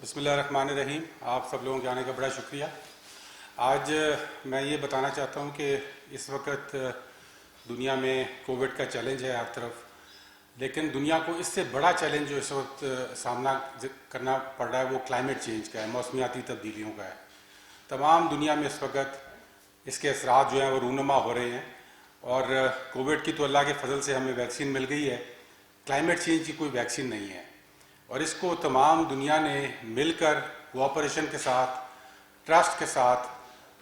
بسم اللہ الرحمن الرحیم. آپ سب لوگوں کے آنے کا بڑا شکریہ. آج میں یہ بتانا چاہتا ہوں کہ اس وقت دنیا میں کووڈ کا چیلنج ہے ہر طرف، لیکن دنیا کو اس سے بڑا چیلنج جو اس وقت سامنا کرنا پڑ رہا ہے وہ کلائمیٹ چینج کا ہے، موسمیاتی تبدیلیوں کا ہے. تمام دنیا میں اس وقت اس کے اثرات جو ہیں وہ رونما ہو رہے ہیں، اور کووڈ کی تو اللہ کے فضل سے ہمیں ویکسین مل گئی ہے. کلائمیٹ چینج کی کوئی ویکسین نہیں ہے، اور اس کو تمام دنیا نے مل کر کوآپریشن کے ساتھ، ٹرسٹ کے ساتھ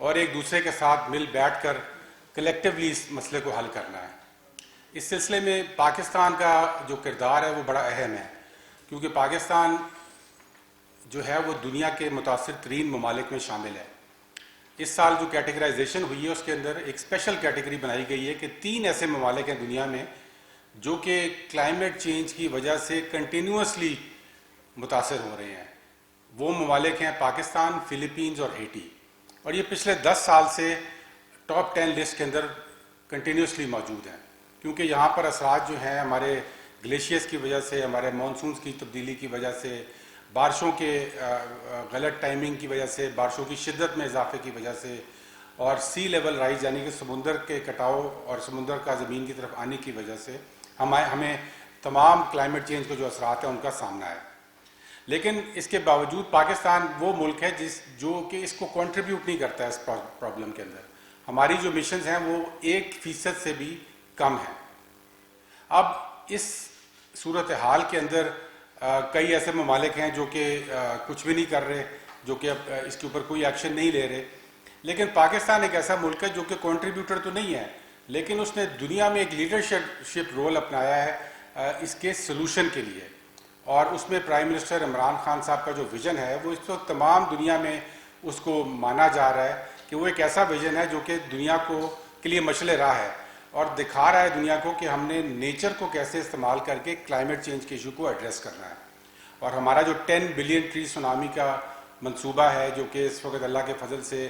اور ایک دوسرے کے ساتھ مل بیٹھ کر کلیکٹیولی اس مسئلے کو حل کرنا ہے. اس سلسلے میں پاکستان کا جو کردار ہے وہ بڑا اہم ہے، کیونکہ پاکستان جو ہے وہ دنیا کے متاثر ترین ممالک میں شامل ہے. اس سال جو کیٹیگرائزیشن ہوئی ہے اس کے اندر ایک اسپیشل کیٹیگری بنائی گئی ہے کہ 3 ایسے ممالک ہیں دنیا میں جو کہ کلائمیٹ چینج کی وجہ سے کنٹینیوسلی متاثر ہو رہے ہیں. وہ ممالک ہیں پاکستان، فلپینز اور ہیٹی، اور یہ پچھلے 10 سال سے ٹاپ 10 لسٹ کے اندر کنٹینیوسلی موجود ہیں، کیونکہ یہاں پر اثرات جو ہیں ہمارے گلیشیئرز کی وجہ سے، ہمارے مانسونز کی تبدیلی کی وجہ سے، بارشوں کے غلط ٹائمنگ کی وجہ سے، بارشوں کی شدت میں اضافے کی وجہ سے، اور سی لیول رائز یعنی کہ سمندر کے کٹاؤ اور سمندر کا زمین کی طرف آنے کی وجہ سے ہمیں تمام کلائمیٹ چینج کے جو اثرات ہیں ان کا سامنا ہے. لیکن اس کے باوجود پاکستان وہ ملک ہے جو کہ اس کو کنٹریبیوٹ نہیں کرتا ہے اس پرابلم کے اندر. ہماری جو مشنز ہیں وہ 1% سے بھی کم ہیں. اب اس صورتحال کے اندر کئی ایسے ممالک ہیں جو کہ کچھ بھی نہیں کر رہے، جو کہ اب اس کے اوپر کوئی ایکشن نہیں لے رہے. لیکن پاکستان ایک ایسا ملک ہے جو کہ کنٹریبیوٹر تو نہیں ہے، لیکن اس نے دنیا میں ایک لیڈرشپ رول اپنایا ہے اس کے سلوشن کے لیے. اور اس میں پرائم منسٹر عمران خان صاحب کا جو ویژن ہے وہ اس وقت تمام دنیا میں اس کو مانا جا رہا ہے کہ وہ ایک ایسا ویژن ہے جو کہ دنیا کے لیے مشعل راہ ہے، اور دکھا رہا ہے دنیا کو کہ ہم نے نیچر کو کیسے استعمال کر کے کلائمیٹ چینج کے ایشو کو ایڈریس کرنا ہے. اور ہمارا جو 10 بلین ٹری سونامی کا منصوبہ ہے جو کہ اس وقت اللہ کے فضل سے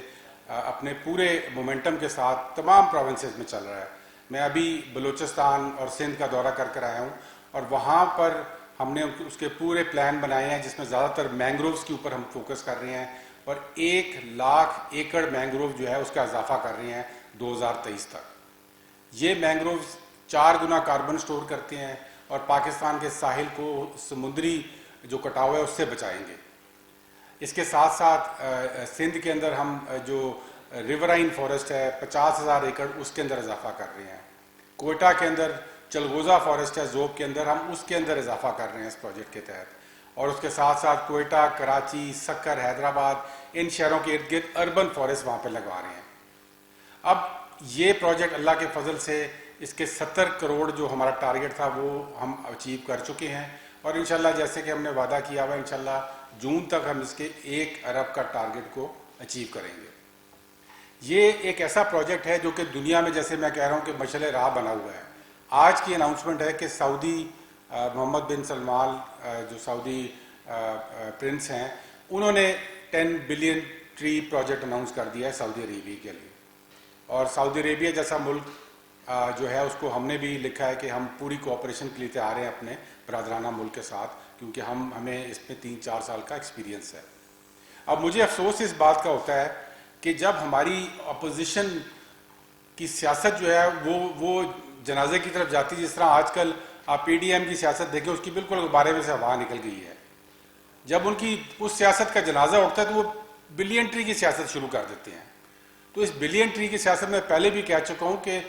اپنے پورے مومنٹم کے ساتھ تمام پروونسز میں چل رہا ہے. میں ابھی بلوچستان اور سندھ کا دورہ کر کر آیا ہوں، اور وہاں پر ہم نے اس کے پورے پلان بنائے ہیں جس میں زیادہ تر مینگرووز کے اوپر ہم فوکس کر رہے ہیں، اور 1,00,000 ایکڑ مینگروو جو ہے اس کا اضافہ کر رہے ہیں 2023 تک. یہ مینگرووز 4 گنا کاربن سٹور کرتے ہیں اور پاکستان کے ساحل کو سمندری جو کٹاؤ ہے اس سے بچائیں گے. اس کے ساتھ ساتھ سندھ کے اندر ہم جو ریورائن فارسٹ ہے 50,000 ایکڑ اس کے اندر اضافہ کر رہے ہیں. کوئٹہ کے اندر چلغوزہ فارسٹ ہے ذوب کے اندر، ہم اس کے اندر اضافہ کر رہے ہیں اس پروجیکٹ کے تحت. اور اس کے ساتھ ساتھ کوئٹہ، کراچی، سکر، حیدرآباد ان شہروں کے ارد گرد اربن فارسٹ وہاں پہ لگوا رہے ہیں. اب یہ پروجیکٹ اللہ کے فضل سے اس کے 70 کروڑ جو ہمارا ٹارگٹ تھا وہ ہم اچیو کر چکے ہیں، اور انشاءاللہ جیسے کہ ہم نے وعدہ کیا ہوا انشاءاللہ جون تک ہم اس کے 1 ارب کا ٹارگٹ کو اچیو کریں گے. یہ ایک ایسا پروجیکٹ ہے جو کہ دنیا میں جیسے میں کہہ رہا ہوں کہ مشعل راہ بنا ہوا ہے. آج کی اناؤنسمنٹ ہے کہ سعودی محمد بن سلمان جو سعودی پرنس ہیں انہوں نے 10 بلین ٹری پروجیکٹ اناؤنس کر دیا ہے سعودی عربیہ کے لیے. اور سعودی عربیہ جیسا ملک جو ہے اس کو ہم نے بھی لکھا ہے کہ ہم پوری کوآپریشن کے لیے تیار ہیں اپنے برادرانہ ملک کے ساتھ، کیونکہ ہمیں اس میں 3-4 سال کا ایکسپیرینس ہے. اب مجھے افسوس اس بات کا ہوتا ہے کہ جب ہماری اپوزیشن کی سیاست جو ہے وہ جنازے کی طرف جاتی، جس طرح آج کل آپ پی ڈی ایم کی سیاست دیکھیں اس کی بالکل غبارے میں سے ہوا نکل گئی ہے. جب ان کی اس سیاست کا جنازہ اٹھتا ہے تو وہ بلین ٹری کی سیاست شروع کر دیتے ہیں. تو اس بلین ٹری کی سیاست میں پہلے بھی کہہ چکا ہوں کہ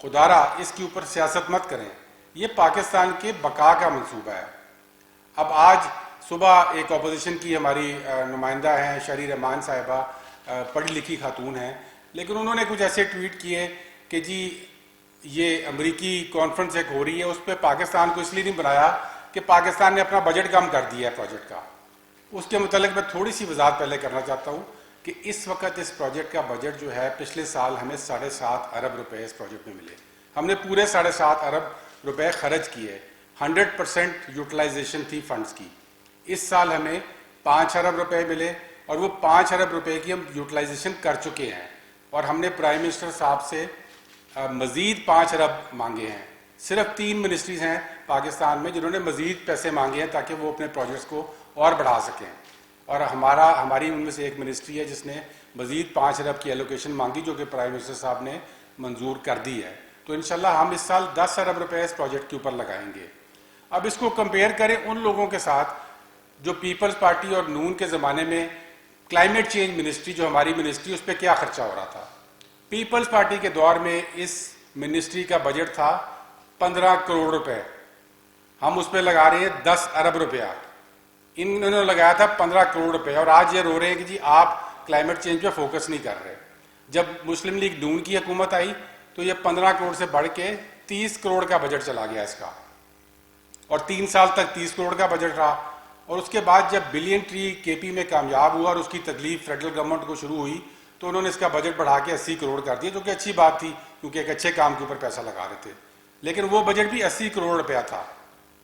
خدارا اس کے اوپر سیاست مت کریں، یہ پاکستان کے بقا کا منصوبہ ہے. اب آج صبح ایک اپوزیشن کی ہماری نمائندہ ہیں شہری رحمان صاحبہ، پڑھی لکھی خاتون ہیں، لیکن انہوں نے کچھ ایسے ٹویٹ کیے کہ جی یہ امریکی کانفرنس ایک ہو رہی ہے اس پہ پاکستان کو اس لیے نہیں بنایا کہ پاکستان نے اپنا بجٹ کم کر دیا ہے پروجیکٹ کا. اس کے متعلق میں تھوڑی سی وضاحت پہلے کرنا چاہتا ہوں کہ اس وقت اس پروجیکٹ کا بجٹ جو ہے پچھلے سال ہمیں 7.5 ارب روپے اس پروجیکٹ میں ملے. ہم نے پورے 7.5 ارب روپے خرچ کیے، 100% یوٹیلائزیشن تھی فنڈز کی. اس سال ہمیں 5 ارب روپے ملے، اور وہ 5 ارب روپے کی ہم یوٹیلائزیشن کر چکے ہیں. اور ہم نے پرائم منسٹر صاحب سے مزید 5 ارب مانگے ہیں. صرف 3 منسٹریز ہیں پاکستان میں جنہوں نے مزید پیسے مانگے ہیں تاکہ وہ اپنے پروجیکٹس کو اور بڑھا سکیں. اور ہماری ان میں سے ایک منسٹری ہے جس نے مزید 5 ارب کی ایلوکیشن مانگی جو کہ پرائم منسٹر صاحب نے منظور کر دی ہے. تو انشاءاللہ ہم اس سال 10 ارب روپے اس پروجیکٹ کے اوپر لگائیں گے. اب اس کو کمپیئر کریں ان لوگوں کے ساتھ جو پیپلز پارٹی اور نون کے زمانے میں کلائمیٹ چینج منسٹری جو ہماری منسٹری اس پہ کیا خرچہ ہو رہا تھا. پیپلز پارٹی کے دور میں اس منسٹری کا بجٹ تھا 15 کروڑ روپے, ہم اس پہ لگا رہے ہیں 10 ارب روپیہ. انہوں نے لگایا تھا 15 کروڑ روپے اور آج یہ رو رہے ہیں کہ جی آپ کلائمیٹ چینج پہ فوکس نہیں کر رہے. جب مسلم لیگ نون کی حکومت آئی تو یہ 15 کروڑ سے بڑھ کے 30 کروڑ کا بجٹ چلا گیا اس کا, اور 3 سال تک 30 کروڑ کا بجٹ رہا. اور اس کے بعد جب بلین ٹری کے پی میں کامیاب ہوا اور اس کی تکلیف فیڈرل گورنمنٹ کو شروع ہوئی تو انہوں نے اس کا بجٹ بڑھا کے 80 کروڑ کر دیا, جو کہ اچھی بات تھی کیونکہ ایک اچھے کام کے اوپر پیسہ لگا رہے تھے. لیکن وہ بجٹ بھی 80 کروڑ روپیہ تھا,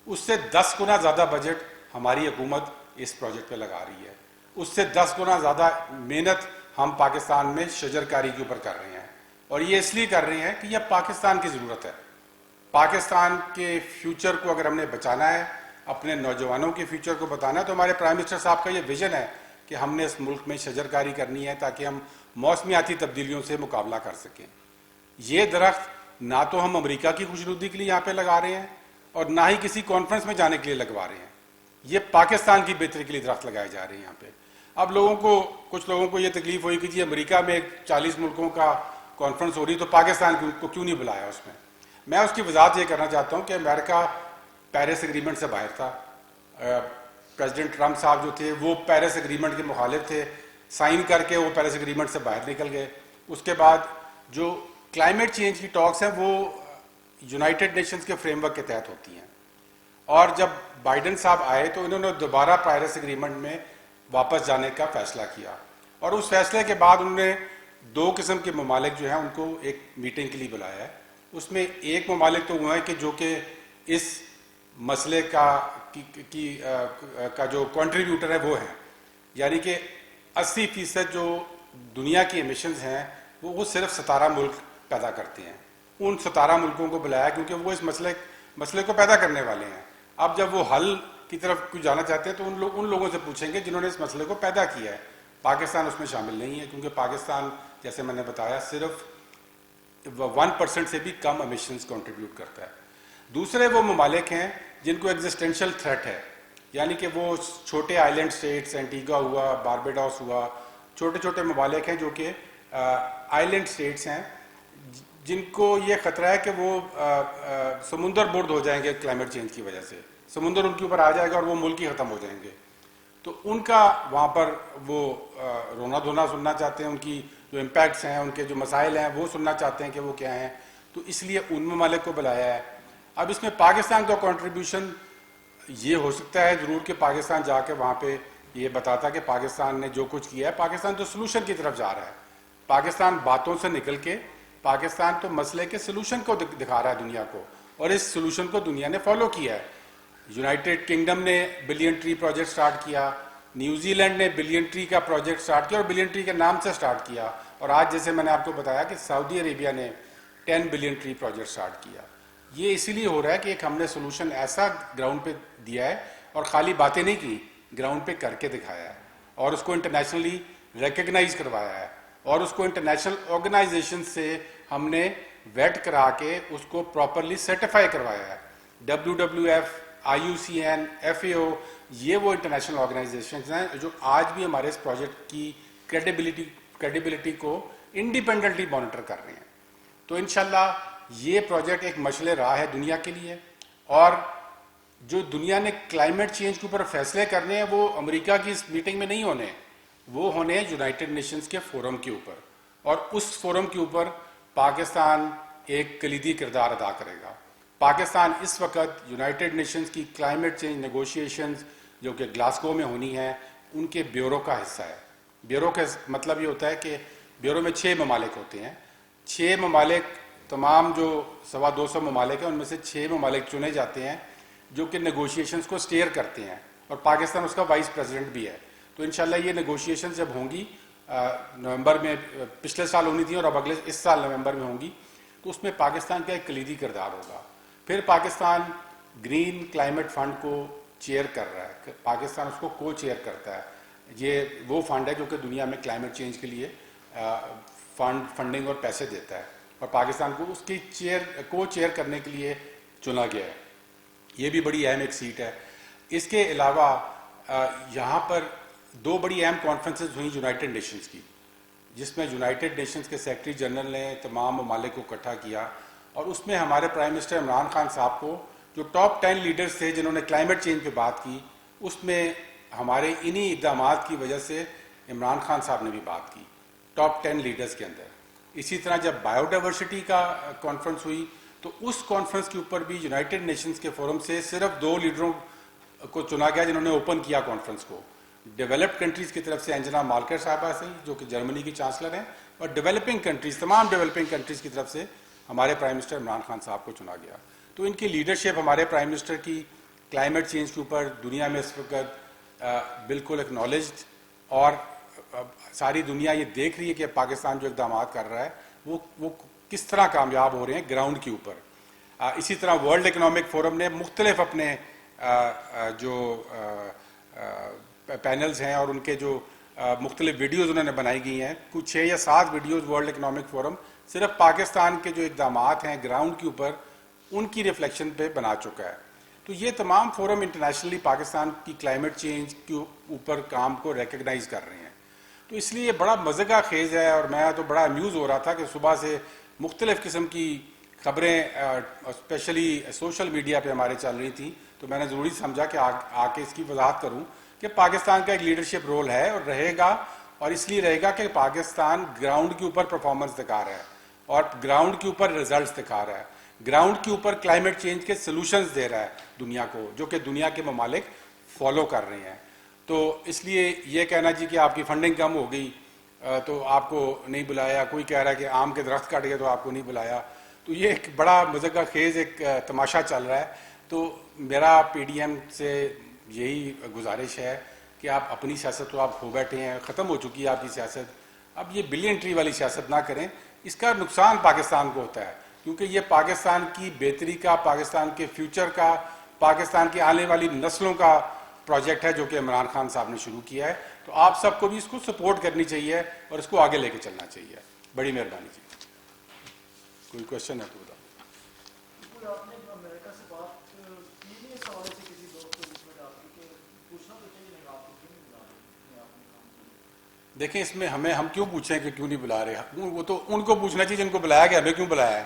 اس سے 10 گنا زیادہ بجٹ ہماری حکومت اس پروجیکٹ پہ لگا رہی ہے. اس سے 10 گنا زیادہ محنت ہم پاکستان میں شجر کاری کے اوپر کر رہے ہیں, اور یہ اس لیے کر رہے ہیں کہ یہ پاکستان کی ضرورت ہے. پاکستان کے فیوچر کو اگر ہم نے بچانا ہے, اپنے نوجوانوں کے فیوچر کو بتانا ہے, تو ہمارے پرائم منسٹر صاحب کا یہ ویژن ہے کہ ہم نے اس ملک میں شجر کاری کرنی ہے تاکہ ہم موسمیاتی تبدیلیوں سے مقابلہ کر سکیں. یہ درخت نہ تو ہم امریکہ کی خوشنودی کے لیے یہاں پہ لگا رہے ہیں اور نہ ہی کسی کانفرنس میں جانے کے لیے لگوا رہے ہیں, یہ پاکستان کی بہتری کے لیے درخت لگائے جا رہے ہیں یہاں پہ. اب کچھ لوگوں کو یہ تکلیف ہوئی کہ جی امریکہ میں 40 ملکوں کا کانفرنس ہو رہی تو پاکستان کو کیوں نہیں بلایا اس میں. میں اس کی وضاحت یہ کرنا چاہتا ہوں کہ امریکہ پیرس ایگریمنٹ سے باہر تھا. پریزیڈنٹ ٹرمپ صاحب جو تھے وہ پیرس ایگریمنٹ کے مخالف تھے, سائن کر کے وہ پیرس ایگریمنٹ سے باہر نکل گئے. اس کے بعد جو کلائمیٹ چینج کی ٹاکس ہیں وہ یونائٹڈ نیشنز کے فریم ورک کے تحت ہوتی ہیں, اور جب بائیڈن صاحب آئے تو انہوں نے دوبارہ پیرس ایگریمنٹ میں واپس جانے کا فیصلہ کیا, اور اس فیصلے کے بعد انہوں نے 2 قسم کے ممالک جو ہیں ان کو ایک میٹنگ کے لیے بلایا ہے. اس میں ایک ممالک تو وہ ہیں کہ جو کہ اس مسئلے کا جو کنٹریبیوٹر ہے وہ ہیں, یعنی کہ 80% جو دنیا کی ایمیشنز ہیں وہ صرف 17 ملک پیدا کرتے ہیں. ان 17 ملکوں کو بلایا کیونکہ وہ اس مسئلے کو پیدا کرنے والے ہیں. اب جب وہ حل کی طرف کچھ جانا چاہتے ہیں تو ان لوگوں سے پوچھیں گے جنہوں نے اس مسئلے کو پیدا کیا ہے. پاکستان اس میں شامل نہیں ہے کیونکہ پاکستان جیسے میں نے بتایا صرف 1% سے بھی کم ایمیشنز کنٹریبیوٹ کرتا ہے. دوسرے وہ ممالک ہیں جن کو ایگزسٹینشل تھریٹ ہے, یعنی کہ وہ چھوٹے آئی لینڈ اسٹیٹس, اینٹیگا ہوا, باربیڈوس ہوا, چھوٹے چھوٹے ممالک ہیں جو کہ آئی لینڈ اسٹیٹس ہیں جن کو یہ خطرہ ہے کہ وہ سمندر برد ہو جائیں گے کلائمیٹ چینج کی وجہ سے, سمندر ان کے اوپر آ جائے گا اور وہ ملک ہی ختم ہو جائیں گے. تو ان کا وہاں پر وہ رونا دھونا سننا چاہتے ہیں, ان کی جو امپیکٹس ہیں, ان کے جو مسائل ہیں وہ سننا چاہتے ہیں کہ وہ کیا ہیں, تو اس لیے ان ممالک کو بلایا ہے. اب اس میں پاکستان کا کنٹریبیوشن یہ ہو سکتا ہے ضرور کہ پاکستان جا کے وہاں پہ یہ بتاتا کہ پاکستان نے جو کچھ کیا ہے, پاکستان تو سلوشن کی طرف جا رہا ہے. پاکستان باتوں سے نکل کے پاکستان تو مسئلے کے سلوشن کو دکھا رہا ہے دنیا کو, اور اس سلوشن کو دنیا نے فالو کیا ہے. یونائٹڈ کنگڈم نے بلین ٹری پروجیکٹ سٹارٹ کیا, نیوزی لینڈ نے بلین ٹری کا پروجیکٹ سٹارٹ کیا اور بلین ٹری کے نام سے سٹارٹ کیا, اور آج جیسے میں نے آپ کو بتایا کہ سعودی عربیہ نے 10 بلین ٹری پروجیکٹ سٹارٹ کیا. یہ اسی لیے ہو رہا ہے کہ ایک ہم نے سولوشن ایسا گراؤنڈ پہ دیا ہے اور خالی باتیں نہیں کی, گراؤنڈ پہ کر کے دکھایا ہے, اور اس کو انٹرنیشنلی ریکگنائز کروایا ہے, اور اس کو انٹرنیشنل آرگنائزیشن سے ہم نے ویٹ کرا کے اس کو پراپرلی سرٹیفائی کروایا ہے. WWF, IUCN, FAO, یہ وہ انٹرنیشنل آرگنائزیشنز ہیں جو آج بھی ہمارے اس پروجیکٹ کی کریڈیبلٹی کو انڈیپینڈنٹلی مانیٹر کر رہے ہیں. تو انشاءاللہ یہ پروجیکٹ ایک مشعل راہ ہے دنیا کے لیے, اور جو دنیا نے کلائمیٹ چینج کے اوپر فیصلے کرنے ہیں وہ امریکہ کی اس میٹنگ میں نہیں ہونے, وہ ہونے ہیں یونائٹڈ نیشنز کے فورم کے اوپر, اور اس فورم کے اوپر پاکستان ایک کلیدی کردار ادا کرے گا. پاکستان اس وقت یونائٹڈ نیشنز کی کلائمیٹ چینج نیگوشیشنز جو کہ گلاسگو میں ہونی ہیں ان کے بیورو کا حصہ ہے. بیورو کا مطلب یہ ہوتا ہے کہ بیورو میں 6 ممالک ہوتے ہیں. 6 ممالک, تمام جو 250 ممالک ہیں ان میں سے 6 ممالک چنے جاتے ہیں جو کہ نیگوشیشنز کو سٹیئر کرتے ہیں, اور پاکستان اس کا وائس پریزیڈنٹ بھی ہے. تو انشاءاللہ یہ نیگوشیشنز جب ہوں گی نومبر میں, پچھلے سال ہونی تھی اور اب اس سال نومبر میں ہوں گی, تو اس میں پاکستان کا ایک کلیدی کردار ہوگا. پھر پاکستان گرین کلائمیٹ فنڈ کو چیئر کر رہا ہے, پاکستان اس کو کو چیئر کرتا ہے. یہ وہ فنڈ ہے جو کہ دنیا میں کلائمیٹ چینج کے لیے فنڈنگ اور پیسے دیتا ہے، اور پاکستان کو اس کی کو چیئر کرنے کے لیے چنا گیا ہے. یہ بھی بڑی اہم ایک سیٹ ہے. اس کے علاوہ یہاں پر دو بڑی اہم کانفرنسز ہوئیں یونائٹڈ نیشنز کی، جس میں یونائٹڈ نیشنز کے سیکرٹری جنرل نے تمام ممالک کو اکٹھا کیا، اور اس میں ہمارے پرائم منسٹر عمران خان صاحب کو، جو ٹاپ 10 لیڈرز تھے جنہوں نے کلائمیٹ چینج پہ بات کی، اس میں ہمارے انہی اقدامات کی وجہ سے عمران خان صاحب نے بھی بات کی ٹاپ 10 لیڈرز کے اندر. اسی طرح جب بایو ڈائیورسٹی کا کانفرنس ہوئی تو اس کانفرنس کے اوپر بھی یونائٹڈ نیشنز کے فورم سے صرف 2 لیڈروں کو چنا گیا جنہوں نے اوپن کیا کانفرنس کو. ڈیولپڈ کنٹریز کی طرف سے انجنا مالکر صاحبہ سے جو کہ جرمنی کی چانسلر ہیں، اور ڈیولپنگ کنٹریز، تمام ڈیولپنگ کنٹریز کی طرف سے ہمارے پرائم منسٹر عمران خان صاحب کو چنا گیا. تو ان کی لیڈرشپ ہمارے پرائم منسٹر کی کلائمیٹ چینج کے اوپر دنیا میں اس وقت بالکل اکنالجڈ، اور ساری دنیا یہ دیکھ رہی ہے کہ پاکستان جو اقدامات کر رہا ہے وہ کس طرح کامیاب ہو رہے ہیں گراؤنڈ کے اوپر. اسی طرح ورلڈ اکنامک فورم نے مختلف اپنے جو پینلز ہیں اور ان کے جو مختلف ویڈیوز انہوں نے بنائی گئی ہیں، کچھ 6 یا 7 ویڈیوز ورلڈ اکنامک فورم صرف پاکستان کے جو اقدامات ہیں گراؤنڈ کے اوپر ان کی ریفلیکشن پہ بنا چکا ہے. تو یہ تمام فورم انٹرنیشنلی پاکستان کی کلائمیٹ چینج کے اوپر کام کو ریکگنائز کر رہے ہیں. تو اس لیے یہ بڑا مزے کا خیز ہے، اور میں تو بڑا امیوز ہو رہا تھا کہ صبح سے مختلف قسم کی خبریں اسپیشلی سوشل میڈیا پہ ہمارے چل رہی تھیں، تو میں نے ضروری سمجھا کہ آ کے اس کی وضاحت کروں کہ پاکستان کا ایک لیڈرشپ رول ہے اور رہے گا، اور اس لیے رہے گا کہ پاکستان گراؤنڈ کے اوپر پرفارمنس دکھا رہا ہے اور گراؤنڈ کے اوپر ریزلٹس دکھا رہا ہے، گراؤنڈ کے اوپر کلائمیٹ چینج کے سلوشنز دے رہا ہے دنیا کو، جو کہ دنیا کے ممالک فالو کر رہے ہیں. تو اس لیے یہ کہنا جی کہ آپ کی فنڈنگ کم ہو گئی تو آپ کو نہیں بلایا، کوئی کہہ رہا ہے کہ آم کے درخت کٹ گئے تو آپ کو نہیں بلایا، تو یہ ایک بڑا مزے کا خیز ایک تماشا چل رہا ہے. تو میرا پی ڈی ایم سے یہی گزارش ہے کہ آپ اپنی سیاست تو آپ ہو بیٹھے ہیں، ختم ہو چکی ہے آپ کی سیاست، اب یہ بلین ٹری والی سیاست نہ کریں. اس کا نقصان پاکستان کو ہوتا ہے، کیونکہ یہ پاکستان کی بہتری کا، پاکستان کے فیوچر کا، پاکستان کی آنے والی نسلوں کا پروجیکٹ ہے جو کہ عمران خان صاحب نے شروع کیا ہے. تو آپ سب کو بھی اس کو سپورٹ کرنی چاہیے اور اس کو آگے لے کے چلنا چاہیے. بڑی مہربانی جی. کوئی کوشچن ہے تو بتا. دیکھیں اس میں ہم کیوں پوچھیں کہ کیوں نہیں بلا رہے، وہ تو ان کو پوچھنا چاہیے جن کو بلایا گیا، ہمیں کیوں بلایا ہے.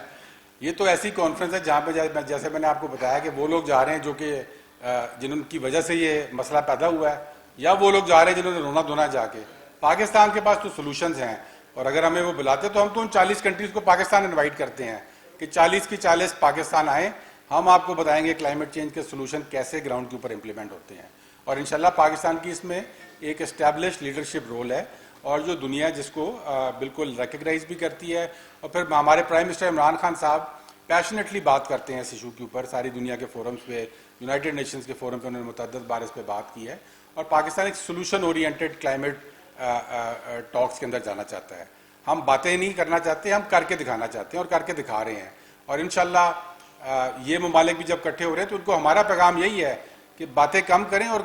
یہ تو ایسی کانفرنس ہے جہاں پہ جیسے میں نے آپ کو بتایا کہ وہ لوگ جا رہے ہیں جو کہ جن کی وجہ سے یہ مسئلہ پیدا ہوا ہے، یا وہ لوگ جا رہے ہیں جنہوں نے رونا دھونا جا کے. پاکستان کے پاس تو سولوشنز ہیں، اور اگر ہمیں وہ بلاتے تو ہم تو ان 40 کنٹریز کو پاکستان انوائٹ کرتے ہیں کہ 40 کی 40 پاکستان آئیں، ہم آپ کو بتائیں گے کلائمیٹ چینج کے سولوشن کیسے گراؤنڈ کے اوپر امپلیمنٹ ہوتے ہیں. اور انشاءاللہ پاکستان کی اس میں ایک اسٹیبلش لیڈرشپ رول ہے، اور جو دنیا جس کو بالکل ریکگنائز بھی کرتی ہے. اور پھر ہمارے پرائم منسٹر عمران خان صاحب پیشنیٹلی بات کرتے ہیں اس ایشو کے اوپر، ساری دنیا کے فورمز پہ، یونائٹڈ نیشنز کے فورم پہ انہوں نے متعدد بار اس پہ بات کی ہے، اور پاکستان ایک سولوشن اورینٹڈ کلائمیٹ ٹاکس کے اندر جانا چاہتا ہے. ہم باتیں نہیں کرنا چاہتے، ہم کر کے دکھانا چاہتے ہیں اور کر کے دکھا رہے ہیں. اور انشاءاللہ یہ ممالک بھی جب اکٹھے ہو رہے ہیں تو ان کو ہمارا پیغام یہی ہے کہ باتیں کم کریں اور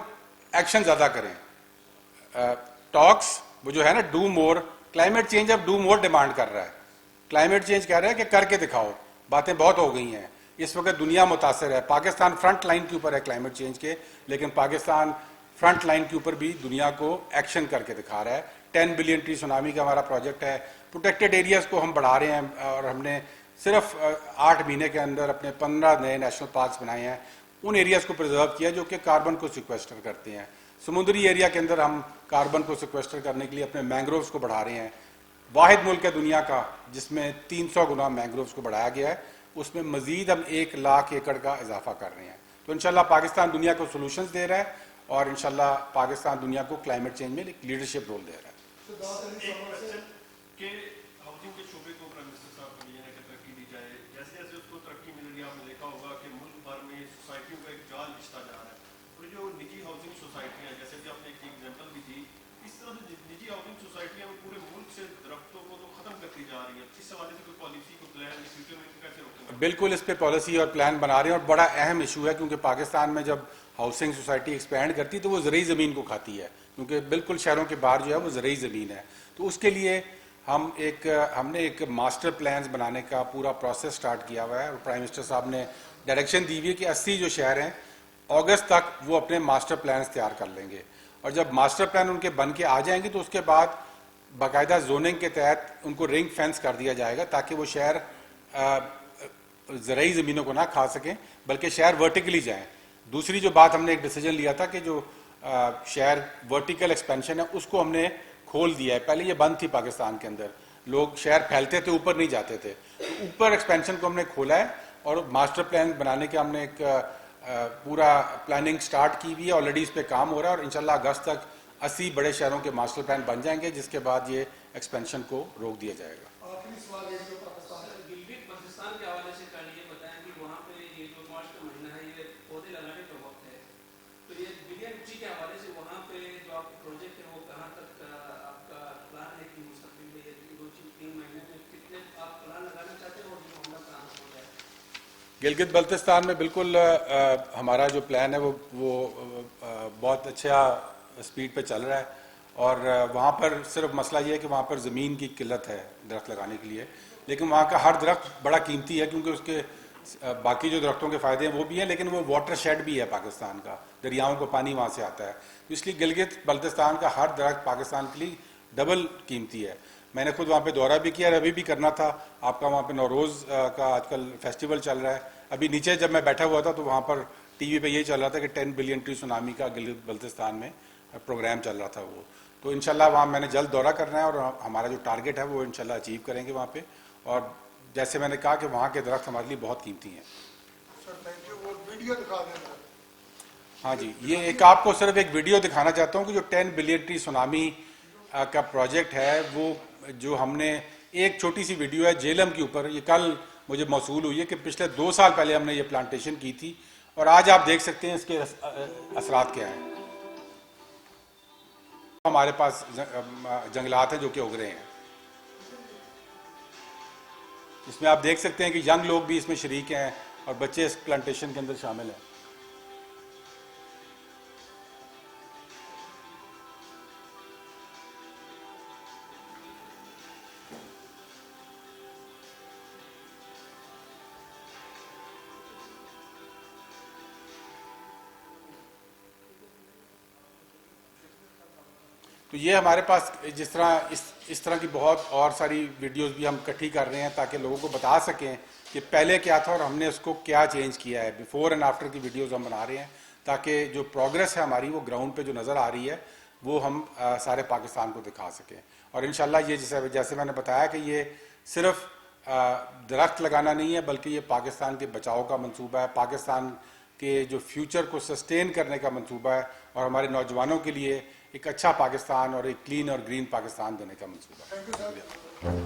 ایکشن زیادہ کریں. ٹاکس وہ جو ہے نا ڈو مور، کلائمیٹ چینج اب ڈو مور ڈیمانڈ کر رہا ہے. کلائمیٹ چینج کہہ رہا ہے کہ کر کے دکھاؤ. باتیں بہت ہو گئی ہیں، اس وقت دنیا متاثر ہے، پاکستان فرنٹ لائن کے اوپر ہے کلائمیٹ چینج کے، لیکن پاکستان فرنٹ لائن کے اوپر بھی دنیا کو ایکشن کر کے دکھا رہا ہے. 10 بلین ٹری سونامی کا ہمارا پروجیکٹ ہے. پروٹیکٹڈ ایریاز کو ہم بڑھا رہے ہیں، اور ہم نے صرف 8 مہینے کے اندر اپنے 15 نئے نیشنل پارکس بنائے ہیں. ان ایریاز کو پرزرو کیا جو کہ کاربن کو سیکویسٹر کرتے ہیں. سمندری ایریا کے اندر ہم کاربن کو سیکویسٹر کرنے کے لیے اپنے مینگرووز کو بڑھا رہے ہیں. واحد ملک ہے دنیا کا جس میں 300 گنا مینگرووز کو بڑھایا گیا ہے، اس میں مزید ہم 1 لاکھ ایکڑ کا اضافہ کر رہے ہیں. تو انشاءاللہ پاکستان دنیا کو سولوشنز دے رہا ہے، اور انشاءاللہ پاکستان دنیا کو کلائمیٹ چینج میں ایک لیڈرشپ رول دے رہا ہے. بالکل اس پہ پالیسی اور پلان بنا رہے ہیں، اور بڑا اہم ایشو ہے کیونکہ پاکستان میں جب ہاؤسنگ سوسائٹی ایکسپینڈ کرتی تو وہ زرعی زمین کو کھاتی ہے، کیونکہ بالکل شہروں کے باہر جو ہے وہ زرعی زمین ہے. تو اس کے لیے ہم نے ایک ماسٹر پلانز بنانے کا پورا پروسیس سٹارٹ کیا ہوا ہے، اور پرائم منسٹر صاحب نے ڈائریکشن دی ہوئی ہے کہ 80 جو شہر ہیں اگست تک وہ اپنے ماسٹر پلانز تیار کر لیں گے، اور جب ماسٹر پلان ان کے بن کے آ جائیں گے تو اس کے بعد باقاعدہ زوننگ کے تحت ان کو رنگ فینس کر دیا جائے گا تاکہ وہ شہر زرعی زمینوں کو نہ کھا سکیں بلکہ شہر ورٹیکلی جائیں. دوسری جو بات ہم نے ایک ڈیسیجن لیا تھا کہ جو شہر ورٹیکل ایکسپینشن ہے اس کو ہم نے کھول دیا ہے. پہلے یہ بند تھی پاکستان کے اندر، لوگ شہر پھیلتے تھے اوپر نہیں جاتے تھے، تو اوپر ایکسپینشن کو ہم نے کھولا ہے اور ماسٹر پلان بنانے کے ہم نے ایک پورا پلاننگ سٹارٹ کی ہوئی ہے. آلریڈی اس پہ کام ہو رہا ہے اور انشاءاللہ اگست تک 80 بڑے شہروں کے ماسٹر پلان بن جائیں گے، جس کے بعد یہ ایکسپینشن کو روک دیا جائے گا. آخری سوال ہے جو گلگت بلتستان کے حوالے سے پہلے یہ بتائیں کہ وہاں پہ یہ جو مارچ کا مہینہ ہے یہ پودے لگانے کا وقت ہے، تو یہ بلین اونچی کے حوالے سے وہاں پہ جو آپ کا پروجیکٹ ہے وہ کہاں تک آپ کا پلان ہے کہ مستقبل میں یہ 2-3 مہینے میں کتنے آپ پلان لگانا چاہتے ہیں اور جو عملہ کہاں ہو جائے؟ گلگت بلتستان میں بالکل ہمارا جو پلان ہے وہ بہت اچھا اسپیڈ پہ چل رہا ہے، اور وہاں پر صرف مسئلہ یہ ہے کہ وہاں پر زمین کی قلت ہے درخت لگانے کے لیے، لیکن وہاں کا ہر درخت بڑا قیمتی ہے کیونکہ اس کے باقی جو درختوں کے فائدے ہیں وہ بھی ہیں، لیکن وہ واٹر شیڈ بھی ہے پاکستان کا، دریاؤں کو پانی وہاں سے آتا ہے، تو اس لیے گلگت بلتستان کا ہر درخت پاکستان کے لیے ڈبل قیمتی ہے. میں نے خود وہاں پہ دورہ بھی کیا اور ابھی بھی کرنا تھا. آپ کا وہاں پہ نوروز کا آج کل فیسٹیول چل رہا ہے. ابھی نیچے جب میں بیٹھا ہوا تھا تو وہاں پر ٹی وی پہ یہ چل رہا تھا کہ 10 بلین ٹری سونامی کا گلگت بلتستان میں پروگرام چل رہا تھا وہ. تو انشاءاللہ وہاں میں نے جلد دورہ کرنا ہے اور ہمارا جو ٹارگٹ ہے وہ انشاءاللہ اچیو کریں گے وہاں پہ. اور جیسے میں نے کہا کہ وہاں کے درخت ہمارے لیے بہت قیمتی ہیں. ہاں جی، یہ ایک آپ کو صرف ایک ویڈیو دکھانا چاہتا ہوں کہ جو 10 بلین ٹری سونامی کا پروجیکٹ ہے وہ جو ہم نے ایک چھوٹی سی ویڈیو ہے جیلم کے اوپر، یہ کل مجھے موصول ہوئی ہے کہ پچھلے 2 سال پہلے ہم نے یہ پلانٹیشن کی تھی اور آج آپ دیکھ سکتے ہیں اس کے اثرات کیا ہیں. ہمارے پاس جنگلات ہیں جو کہ اگ رہے ہیں. اس میں آپ دیکھ سکتے ہیں کہ ینگ لوگ بھی اس میں شریک ہیں اور بچے اس پلانٹیشن کے اندر شامل ہیں. تو یہ ہمارے پاس جس طرح اس طرح کی بہت اور ساری ویڈیوز بھی ہم اکٹھی کر رہے ہیں تاکہ لوگوں کو بتا سکیں کہ پہلے کیا تھا اور ہم نے اس کو کیا چینج کیا ہے. بیفور اینڈ آفٹر کی ویڈیوز ہم بنا رہے ہیں تاکہ جو پروگرس ہے ہماری وہ گراؤنڈ پہ جو نظر آ رہی ہے وہ ہم سارے پاکستان کو دکھا سکیں. اور انشاءاللہ یہ جیسے میں نے بتایا کہ یہ صرف درخت لگانا نہیں ہے بلکہ یہ پاکستان کے بچاؤ کا منصوبہ ہے، پاکستان کے جو فیوچر کو سسٹین کرنے کا منصوبہ ہے اور ہمارے نوجوانوں کے لیے ایک اچھا پاکستان اور ایک کلین اور گرین پاکستان دینے کا منصوبہ ہے.